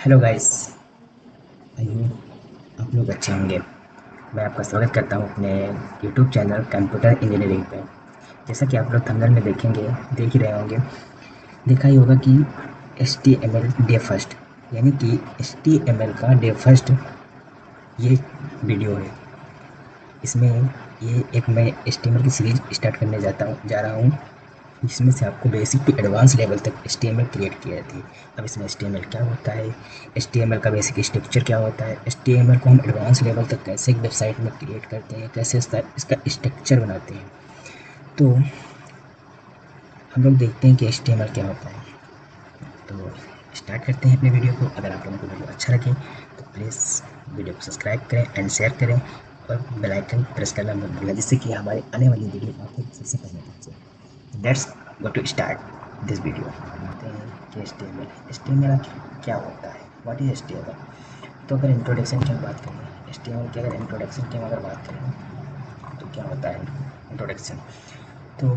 Hello guys. I hope आप लोग अच्छे होंगे। मैं आपका स्वागत करता हूँ अपने यूट्यूब चैनल कंप्यूटर इंजीनियरिंग पे। जैसा कि आप लोग थंबनेल में देख ही रहे होंगे, देखा ही होगा कि HTML डे फर्स्ट, यानी कि HTML का डे फर्स्ट ये वीडियो है। इसमें ये एक मैं HTML की सीरीज स्टार्ट करने जा रहा हूँ, जिसमें से आपको बेसिक टू एडवांस लेवल तक HTML क्रिएट की जाती है। अब इसमें HTML क्या होता है, HTML का बेसिक स्ट्रक्चर क्या होता है, HTML को हम एडवांस लेवल तक कैसे एक वेबसाइट में क्रिएट करते हैं, कैसे इसका स्ट्रक्चर बनाते हैं। तो हम लोग देखते हैं कि HTML क्या होता है। तो स्टार्ट करते हैं अपने वीडियो को। अगर आप लोगों को वीडियो अच्छा लगे तो प्लीज़ वीडियो को सब्सक्राइब करें एंड शेयर करें और बेल आइकन प्रेस करना मत भूलें, जिससे कि हमारी आने वाली वीडियो आप तक सबसे पहले पहुँचे। Let's go to start this video. जानते हैं कि HTML क्या होता है, व्हाट इज HTML। तो अगर इंट्रोडक्शन की हम बात करें, HTML की अगर इंट्रोडक्शन की हम अगर बात करें तो क्या होता है इंट्रोडक्शन। तो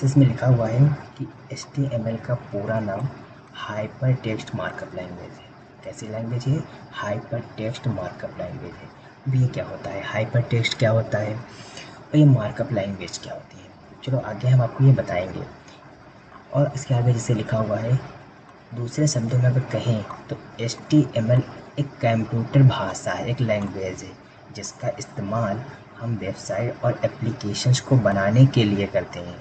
इसमें लिखा हुआ है कि HTML का पूरा नाम हाइपर टेक्स्ट मार्कअप लैंग्वेज है। कैसी लैंग्वेज है? हाइपर टेक्स्ट मार्कअप लैंग्वेज है। अब ये क्या होता है, हाइपर टेक्स्ट क्या होता है और ये मार्कअप लैंग्वेज क्या होती है, चलो आगे हम आपको ये बताएंगे। और इसके आगे जैसे लिखा हुआ है, दूसरे शब्दों में अगर कहें तो HTML एक कंप्यूटर भाषा है, एक लैंग्वेज है, जिसका इस्तेमाल हम वेबसाइट और एप्लीकेशंस को बनाने के लिए करते हैं।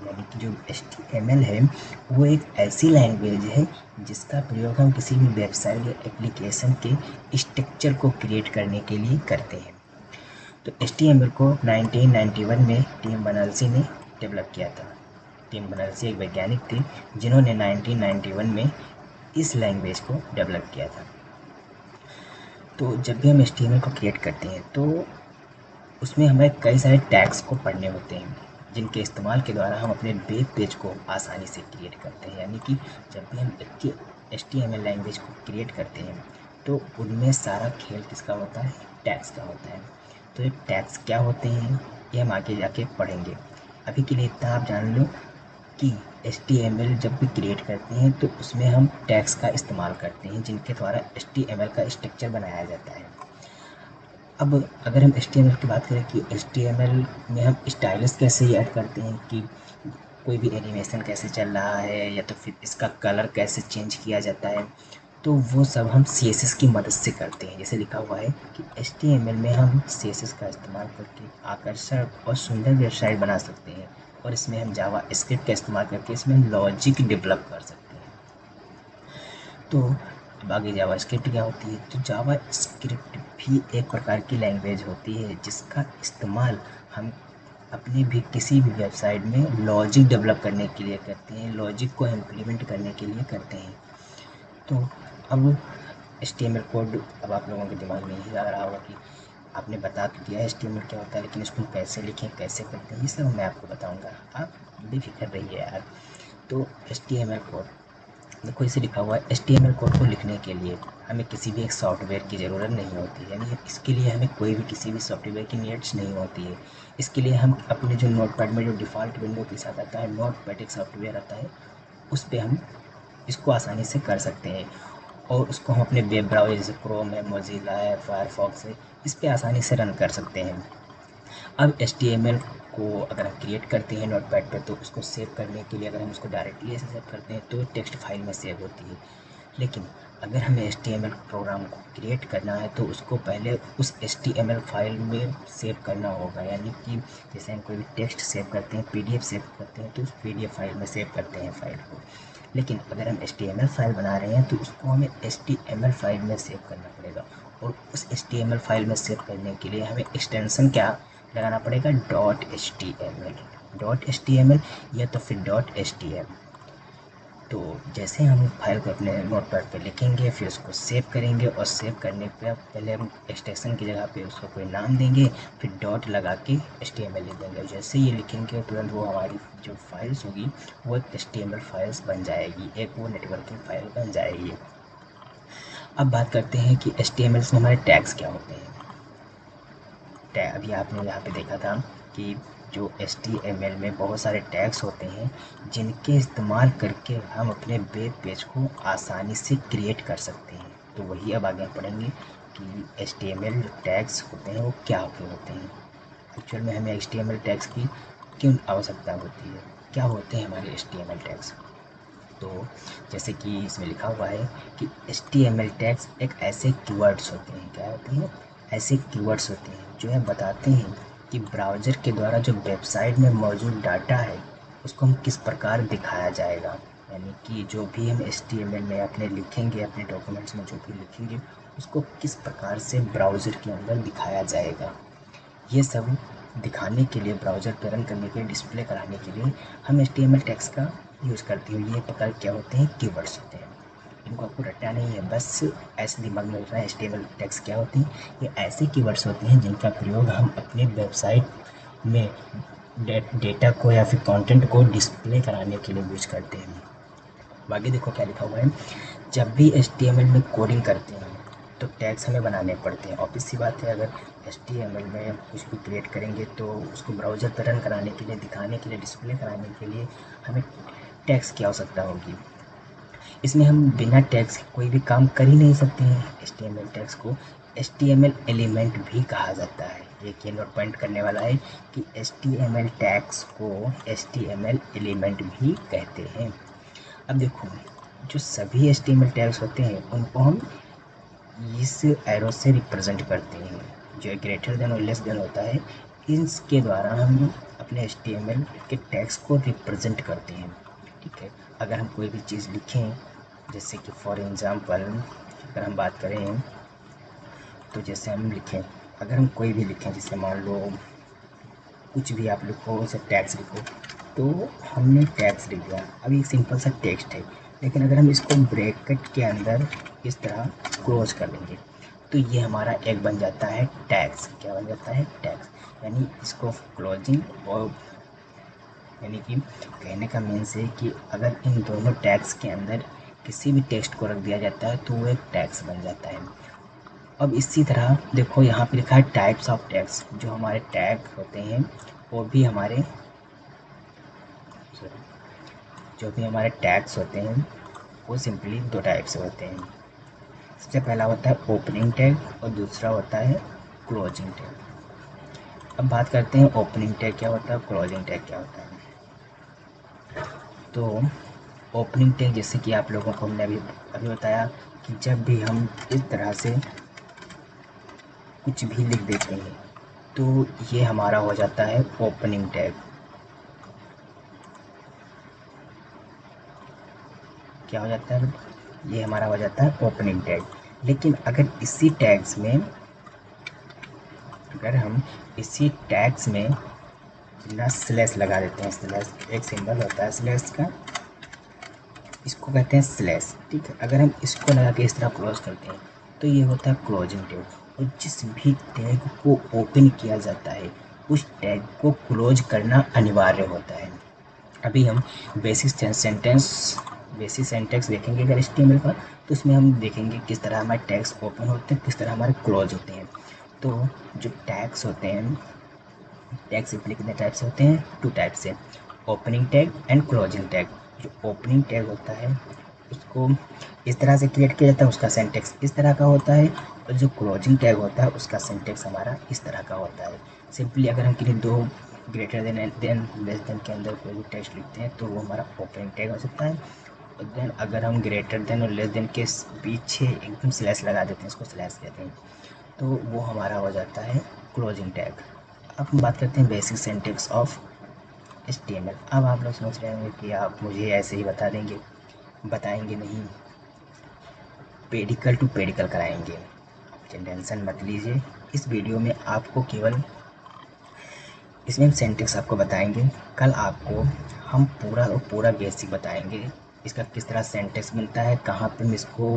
यानी कि जो HTML है वो एक ऐसी लैंग्वेज है जिसका प्रयोग हम किसी भी वेबसाइट या एप्लीकेशन के स्ट्रक्चर को क्रिएट करने के लिए करते हैं। तो HTML को 1991 में टिम बर्नर्स-ली ने डेवलप किया था। टिम बर्नर्स-ली एक वैज्ञानिक थे जिन्होंने 1991 में इस लैंग्वेज को डेवलप किया था। तो जब भी हम HTML को क्रिएट करते हैं तो उसमें हमें कई सारे टैग्स को पढ़ने होते हैं, जिनके इस्तेमाल के द्वारा हम अपने वेब पेज को आसानी से क्रिएट करते हैं। यानी कि जब भी हम HTML लैंग्वेज को क्रिएट करते हैं तो उनमें सारा खेल किसका होता है, टैग्स का होता है। तो ये टैग्स क्या होते हैं ये हम आगे जाके पढ़ेंगे। अभी के लिए इतना आप जान लो कि HTML जब भी क्रिएट करते हैं तो उसमें हम टैग्स का इस्तेमाल करते हैं, जिनके द्वारा HTML का स्ट्रक्चर बनाया जाता है। अब अगर हम HTML की बात करें कि HTML में हम स्टाइल्स कैसे ऐड करते हैं, कि कोई भी एनिमेशन कैसे चल रहा है या तो फिर इसका कलर कैसे चेंज किया जाता है, तो वो सब हम CSS की मदद से करते हैं। जैसे लिखा हुआ है कि HTML में हम CSS का इस्तेमाल करके आकर्षक और सुंदर वेबसाइट बना सकते हैं, और इसमें हम जावा स्क्रिप्ट का इस्तेमाल करके इसमें हम लॉजिक डेवलप कर सकते हैं। तो अब आगे जावा स्क्रिप्ट क्या होती है, तो जावा स्क्रिप्ट भी एक प्रकार की लैंग्वेज होती है जिसका इस्तेमाल हम अपने भी किसी भी वेबसाइट में लॉजिक डेवलप करने के लिए करते हैं, लॉजिक को इम्प्लीमेंट करने के लिए करते हैं। तो अब HTML कोड अब आप लोगों के दिमाग में ही आ रहा होगा कि आपने बता तो दिया HTML क्या होता है, लेकिन इसको कैसे लिखें, कैसे करते हैं, ये सब मैं आपको बताऊंगा। आप बेफिक्र रहिए यार। तो HTML कोड देखो, इसे लिखा हुआ है। HTML कोड को लिखने के लिए हमें किसी भी एक सॉफ्टवेयर की ज़रूरत नहीं होती, यानी इसके लिए हमें कोई भी किसी भी सॉफ्टवेयर की नीड्स नहीं होती है। इसके लिए हम अपने जो नोटपैड में जो डिफ़ॉल्ट विंडो के साथ आता है, नोटपैड एक सॉफ्टवेयर आता है, उस पर हम इसको आसानी से कर सकते हैं। और उसको हम अपने वेब ब्राउज़र जैसे क्रोम है, मोज़िला है, फायरफॉक्स है, इस पर आसानी से रन कर सकते हैं। अब HTML को अगर हम क्रिएट करते हैं नोटपैड पे, तो उसको सेव करने के लिए अगर हम उसको डायरेक्टली ऐसे सेव करते हैं तो टेक्स्ट फाइल में सेव होती है। लेकिन अगर हमें HTML प्रोग्राम को क्रिएट करना है तो उसको पहले उस HTML फाइल में सेव करना होगा। यानी कि जैसे हम कोई भी टेक्स्ट सेव करते हैं, PDF सेव करते हैं, तो उस PDF फाइल में सेव करते हैं फाइल को। लेकिन अगर हम HTML फाइल बना रहे हैं तो उसको हमें HTML फाइल में सेव करना पड़ेगा। और उस HTML फाइल में सेव करने के लिए हमें एक्सटेंशन क्या लगाना पड़ेगा, .html या तो फिर .html। तो जैसे हम फाइल को अपने नोटपैड पे लिखेंगे, फिर उसको सेव करेंगे, और सेव करने पे पहले हम एक्सटेंशन की जगह पे उसको कोई नाम देंगे, फिर डॉट लगा के HTML लिख देंगे। और जैसे ये लिखेंगे तुरंत वो हमारी जो फाइल्स होगी वो एक HTML फाइल्स बन जाएगी, एक वो नेटवर्किंग फाइल बन जाएगी। अब बात करते हैं कि HTML में हमारे टैग्स क्या होते हैं। टैग अभी आपने यहाँ पे देखा था कि जो HTML में बहुत सारे टैग्स होते हैं जिनके इस्तेमाल करके हम अपने वेब पेज को आसानी से क्रिएट कर सकते हैं। तो वही अब आगे पढ़ेंगे कि HTML टैग्स होते हैं वो क्या होते हैं, एक्चुअल में हमें HTML टैग्स की क्यों आवश्यकता होती है, क्या होते हैं हमारे HTML टैग्स। तो जैसे कि इसमें लिखा हुआ है कि HTML टैग्स एक ऐसे कीवर्ड्स होते हैं, क्या होते हैं, ऐसे कीवर्ड्स होते हैं जो है बताते हैं कि ब्राउज़र के द्वारा जो वेबसाइट में मौजूद डाटा है उसको हम किस प्रकार दिखाया जाएगा। यानी कि जो भी हम HTML में अपने लिखेंगे, अपने डॉक्यूमेंट्स में जो भी लिखेंगे उसको किस प्रकार से ब्राउज़र के अंदर दिखाया जाएगा। ये सब दिखाने के लिए, ब्राउज़र पर रन करने के लिए, डिस्प्ले कराने के लिए हम HTML टैग्स का यूज़ करते हैं। ये प्रकार क्या होते हैं, कीवर्ड्स होते हैं। इनको आपको रटना नहीं है, बस ऐसे दिमाग में रखना है HTML टैग्स क्या होती हैं। ये ऐसे कीवर्ड्स होते हैं जिनका प्रयोग हम अपने वेबसाइट में डेटा को या फिर कंटेंट को डिस्प्ले कराने के लिए यूज करते हैं। बाकी देखो क्या लिखा हुआ है, जब भी HTML में कोडिंग करते हैं तो टैग्स हमें बनाने पड़ते हैं। ऑब्वियस सी बात है, अगर HTML में कुछ भी क्रिएट करेंगे तो उसको ब्राउज़र पर रन कराने के लिए, दिखाने के लिए, डिस्प्ले कराने के लिए हमें टैग्स की आवश्यकता होगी। इसमें हम बिना टैग्स कोई भी काम कर ही नहीं सकते हैं। HTML टैग्स को HTML एलिमेंट भी कहा जाता है। एक ये नोट पॉइंट करने वाला है कि HTML टैग्स को HTML एलिमेंट भी कहते हैं। अब देखो, जो सभी HTML टैग्स होते हैं उनको हम इस एरो से रिप्रेजेंट करते हैं, जो ग्रेटर देन और लेस देन होता है, इसके द्वारा हम अपने HTML के टैग्स को रिप्रेजेंट करते हैं। ठीक है, अगर हम कोई भी चीज़ लिखें, जैसे कि फॉर एग्ज़ाम्पल अगर हम बात करें तो जैसे हम लिखें, अगर हम कोई भी लिखें, जैसे मान लो कुछ भी आप लिखो, उसे टैग्स लिखो, तो हमने टैग्स लिख दिया। अभी एक सिंपल सा टेक्स्ट है, लेकिन अगर हम इसको ब्रैकेट के अंदर इस तरह क्लोज कर देंगे तो ये हमारा एक बन जाता है टैग्स। क्या बन जाता है, टैग्स। यानी इसको क्लोजिंग और, यानी कि कहने का मीन्स है कि अगर इन दोनों टैग्स के अंदर किसी भी टेक्स्ट को रख दिया जाता है तो वो एक टैग्स बन जाता है। अब इसी तरह देखो यहाँ पे लिखा है टाइप्स ऑफ टैग्स। जो हमारे टैग होते हैं वो भी हमारे, जो भी हमारे टैग्स होते हैं वो सिंपली दो टाइप से होते हैं। सबसे पहला होता है ओपनिंग टैग और दूसरा होता है क्लोजिंग टैग। अब बात करते हैं ओपनिंग टैग क्या होता है, क्लोजिंग टैग क्या होता है। तो ओपनिंग टैग, जैसे कि आप लोगों को हमने अभी बताया कि जब भी हम इस तरह से कुछ भी लिख देते हैं तो ये हमारा हो जाता है ओपनिंग टैग। क्या हो जाता है, ये हमारा हो जाता है ओपनिंग टैग। लेकिन अगर इसी टैग्स में, अगर हम इसी टैग्स में ना स्लैश लगा देते हैं, स्लैश एक सिंबल होता है स्लैश का, इसको कहते हैं स्लैश। ठीक है, अगर हम इसको लगा के इस तरह क्लोज करते हैं तो ये होता है क्लोजिंग टैग। और जिस भी टैग को ओपन किया जाता है उस टैग को क्लोज करना अनिवार्य होता है। अभी हम बेसिक सेंटेक्स देखेंगे अगर HTML का, तो उसमें हम देखेंगे किस तरह हमारे टैग्स ओपन होते हैं, किस तरह हमारे क्लोज होते हैं। तो जो टैग्स होते हैं, टैग सिंपली कितने टाइप से होते हैं, टू टाइप से, opening tag and closing tag. जो ओपनिंग टैग होता है उसको इस तरह से क्रिएट किया जाता है, उसका सिंटेक्स इस तरह का होता है, और जो क्लोजिंग टैग होता है उसका सिंटेक्स हमारा इस तरह का होता है। सिंपली अगर हम किसी दो ग्रेटर देन लेस देन के अंदर कोई भी टेक्स्ट लिखते हैं तो वो हमारा ओपनिंग टैग हो सकता है। और देन अगर हम ग्रेटर देन और लेस देन के पीछे एकदम स्लैश लगा देते हैं, इसको स्लैश कहते हैं, तो वो हमारा हो जाता है क्लोजिंग टैग। अब हम बात करते हैं बेसिक सिंटेक्स ऑफ HTML। अब आप लोग सोच रहे होंगे कि आप मुझे ऐसे ही बता देंगे, बताएंगे नहीं, पेडिकल टू पेडिकल कराएंगे। टेंशन मत लीजिए, इस वीडियो में आपको केवल, इसमें हम सेंटेक्स आपको बताएंगे। कल आपको हम पूरा और पूरा बेसिक बताएंगे, इसका किस तरह सेंटेक्स बनता है, कहाँ पे हम इसको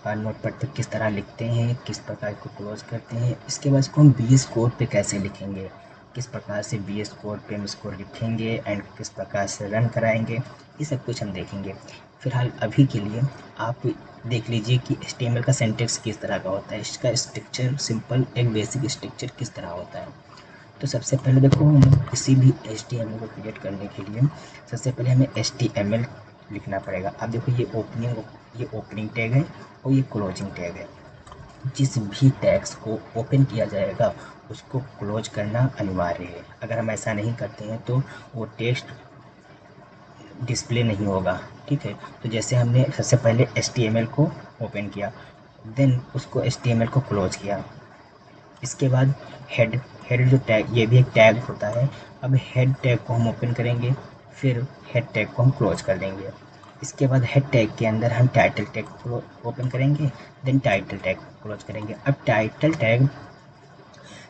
नोटपैड पर किस तरह लिखते हैं, किस प्रकार को क्लोज करते हैं। इसके बाद इसको हम VS कोड पे कैसे लिखेंगे, किस प्रकार से VS कोड पे हम इसको लिखेंगे एंड किस प्रकार से रन कराएंगे, ये सब कुछ हम देखेंगे। फिलहाल अभी के लिए आप देख लीजिए कि HTML का सेंटेक्स किस तरह का होता है, इसका स्ट्रक्चर सिंपल एक बेसिक स्ट्रक्चर किस तरह होता है। तो सबसे पहले देखो, हम किसी भी HTML को क्रिएट करने के लिए सबसे पहले हमें HTML लिखना पड़ेगा। अब देखो, ये ओपनिंग टैग है और ये क्लोजिंग टैग है। जिस भी टैग्स को ओपन किया जाएगा उसको क्लोज करना अनिवार्य है। अगर हम ऐसा नहीं करते हैं तो वो टेक्स्ट डिस्प्ले नहीं होगा। ठीक है, तो जैसे हमने सबसे पहले HTML को ओपन किया, देन उसको HTML को क्लोज किया। इसके बाद हेड हेड जो टैग, ये भी एक टैग होता है। अब हेड टैग को हम ओपन करेंगे, फिर हेड टैग को हम क्लोज कर देंगे। इसके बाद हेड टैग के अंदर हम टाइटल टैग को ओपन करेंगे, देन टाइटल टैग को क्लोज करेंगे। अब टाइटल टैग,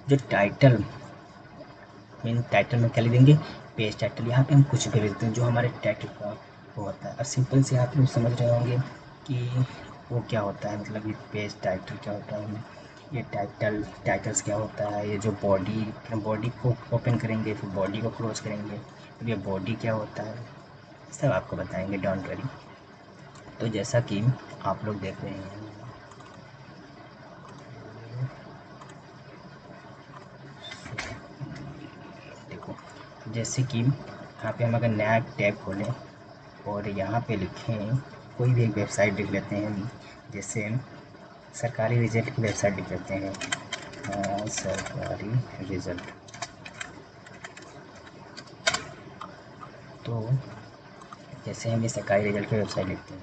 जो टाइटल टाइटल में क्या लिख देंगे, पेज टाइटल। यहाँ पे हम कुछ भी लिख देते हैं जो हमारे टाइटल का वो होता है। अब सिंपल से आप लोग समझ रहे होंगे कि वो क्या होता है, मतलब ये पेज टाइटल क्या होता है, ये टाइटल्स क्या होता है, ये जो बॉडी को ओपन करेंगे फिर बॉडी को क्लोज करेंगे, फिर ये बॉडी क्या होता है, सब आपको बताएंगे, डोंट वरी। तो जैसा कि आप लोग देख रहे हैं, देखो, जैसे कि यहाँ पे हम अगर नया टैब खोलें और यहाँ पे लिखें, कोई भी एक वेबसाइट लिख लेते हैं हम, जैसे सरकारी रिजल्ट की वेबसाइट लिख लेते हैं, सरकारी रिजल्ट। तो जैसे हम ये सरकारी रिजल्ट की वेबसाइट लिखते हैं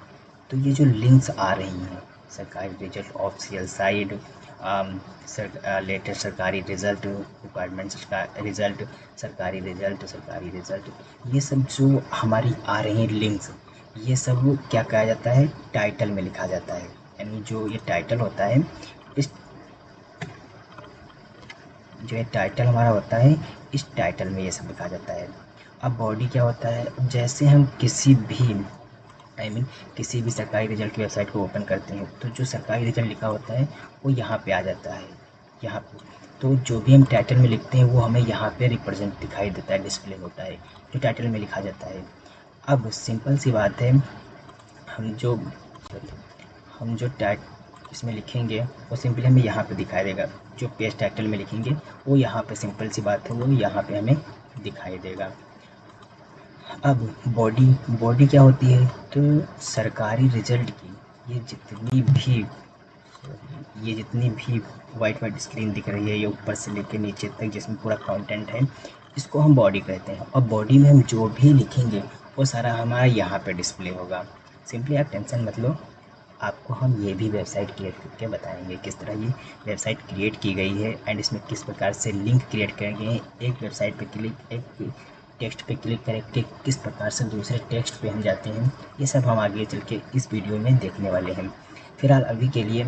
तो ये जो लिंक्स आ रही हैं, सरकारी रिजल्ट ऑफिशियल साइट, लेटेस्ट सरकारी रिजल्ट, डिपार्टमेंट रिजल्ट, सरकारी रिजल्ट, ये सब जो हमारी आ रही हैं लिंक्स, ये सब क्या कहा जाता है, टाइटल में लिखा जाता है। यानी जो ये टाइटल होता है, इस जो ये टाइटल हमारा होता है, इस टाइटल में ये सब लिखा जाता है। अब बॉडी क्या होता है, जैसे हम किसी भी किसी भी सरकारी रिजल्ट की वेबसाइट को ओपन करते हैं तो जो सरकारी रिजल्ट लिखा होता है वो यहाँ पे आ जाता है, यहाँ पे। तो जो भी हम टाइटल में लिखते हैं वो हमें यहाँ पे रिप्रेजेंट दिखाई देता है, डिस्प्ले होता है जो टाइटल में लिखा जाता है। अब सिंपल सी बात है, हम जो हम जो टाइट इसमें लिखेंगे वो सिंपली हमें यहाँ पे दिखाई देगा। जो पेज टाइटल में लिखेंगे वो यहाँ पे, सिंपल सी बात है, वो यहाँ पे हमें दिखाई देगा। अब बॉडी क्या होती है, तो सरकारी रिजल्ट की ये जितनी भी वाइट स्क्रीन दिख रही है, ये ऊपर से लेकर नीचे तक जिसमें पूरा कंटेंट है, इसको हम बॉडी कहते हैं। और बॉडी में हम जो भी लिखेंगे वो सारा हमारा यहाँ पे डिस्प्ले होगा। सिंपली आप टेंशन मत लो, आपको हम ये भी वेबसाइट क्रिएट करके बताएंगे किस तरह ये वेबसाइट क्रिएट की गई है एंड इसमें किस प्रकार से लिंक क्रिएट करेंगे। एक वेबसाइट पे क्लिक, एक टेक्स्ट पे क्लिक करके किस प्रकार से दूसरे टेक्स्ट पे हम जाते हैं, ये सब हम आगे चल के इस वीडियो में देखने वाले हैं। फिलहाल अभी के लिए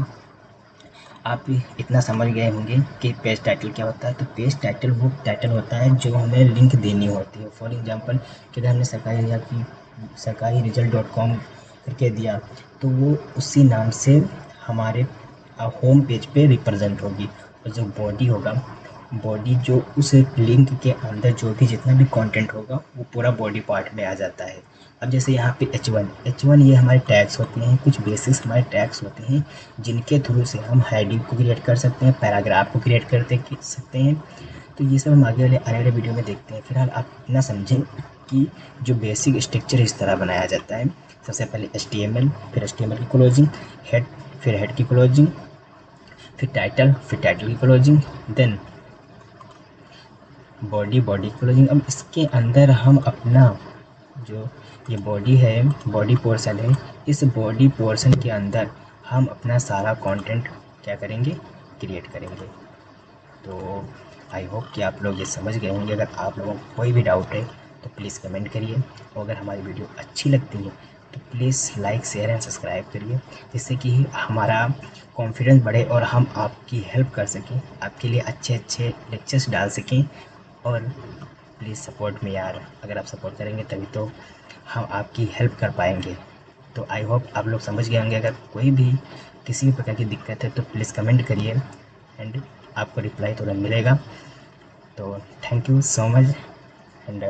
आप इतना समझ गए होंगे कि पेज टाइटल क्या होता है। तो पेज टाइटल वो टाइटल होता है जो हमें लिंक देनी होती है। फॉर एग्जांपल कि अगर हमने सरकारी रिजल्ट .com करके दिया तो वो उसी नाम से हमारे होम पेज पे रिप्रेजेंट होगी। और जो बॉडी जो उस लिंक के अंदर जो भी जितना भी कंटेंट होगा वो पूरा बॉडी पार्ट में आ जाता है। अब जैसे यहाँ पे H1 ये हमारे टैग्स होते हैं, कुछ बेसिस हमारे टैग्स होते हैं जिनके थ्रू से हम हेडिंग को क्रिएट कर सकते हैं, पैराग्राफ को क्रिएट सकते हैं। तो ये सब हम आने वाले वीडियो में देखते हैं। फिलहाल आप इतना समझें कि जो बेसिक स्ट्रक्चर इस तरह बनाया जाता है। सबसे पहले HTML, फिर HTML की क्लोजिंग, हेड, फिर हेड की क्लोजिंग, फिर टाइटल की क्लोजिंग, देन बॉडी की क्लोजिंग। अब इसके अंदर हम अपना जो ये बॉडी है, बॉडी पोर्शन है, इस बॉडी पोर्शन के अंदर हम अपना सारा कंटेंट क्या करेंगे, क्रिएट करेंगे। तो आई होप कि आप लोग ये समझ गए होंगे। अगर आप लोगों को कोई भी डाउट है तो प्लीज़ कमेंट करिए, और अगर हमारी वीडियो अच्छी लगती है तो please like, share and subscribe करिए, जिससे कि हमारा कॉन्फिडेंस बढ़े और हम आपकी हेल्प कर सकें, आपके लिए अच्छे अच्छे लेक्चर्स डाल सकें। और प्लीज़ सपोर्ट में यार, अगर आप सपोर्ट करेंगे तभी तो हम आपकी हेल्प कर पाएंगे। तो आई होप आप लोग समझ गए होंगे। अगर कोई भी किसी भी प्रकार की दिक्कत है तो प्लीज़ कमेंट करिए एंड आपको रिप्लाई तुरंत मिलेगा। तो thank you so much and